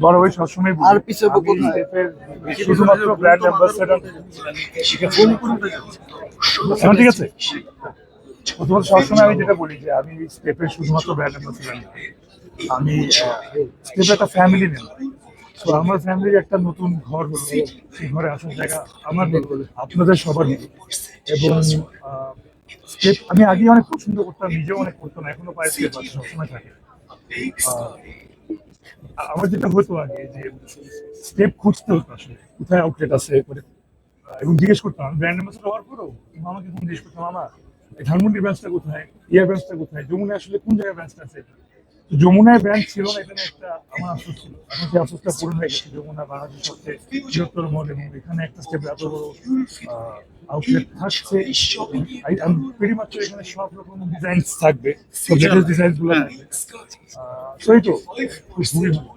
বড় ভাই সবসময় বলি, আর পিছে আমি স্টেপের শুধুমাত্র ব্র্যান্ড অ্যাম্বাসেডর। ঠিক আছে, এখন ঠিক আছে। প্রথমত সবসময় আমি যেটা বলি যে আমি স্টেপের শুধুমাত্র ব্র্যান্ড অ্যাম্বাসেডর, আমি স্টেপের একটা ফ্যামিলি নেই। তো আমার ফ্যামিলির একটা নতুন ঘর হলো, সেই ঘরে আসার জায়গা আমার নেই, আপনাদের সবার নেই। এবং স্টেপ আমি আগে অনেক পছন্দ করতাম, নিজেও অনেক করতাম, এখনো পায়ে স্টেপ আছে, সবসময় থাকে। আমার যেটা হতো আগে যে স্টেপ খুঁজতে হতো আসলে কোথায় আউটলেট আছে করে, এবং জিজ্ঞেস করতাম ব্র্যান্ড অ্যাম্বাসেডর হওয়ার পরও মামাকে ফোন জিজ্ঞেস করতাম, মামা এই ধানমন্ডির ব্রাঞ্চটা কোথায়, ইয়ার ব্রাঞ্চটা কোথায়, যমুনায় আসলে কোন জায়গায় ব্রাঞ্চটা আছে। তো যমুনায় ব্রাঞ্চ ছিল না, এখানে একটা আমার আফসোস ছিল। এখন সেই আফসোসটা পূরণ হয়ে গেছে। যমুনা বাংলাদেশের সবচেয়ে বৃহত্তর মল, এবং এখানে একটা স্টেপে এত বড় আউটলেট থাকছে। আমি ভেরি মাচ এখানে সব রকম ডিজাইন থাকবে, সব লেটেস্ট ডিজাইন গুলো থাকবে। তো এই তো খুবই ভালো।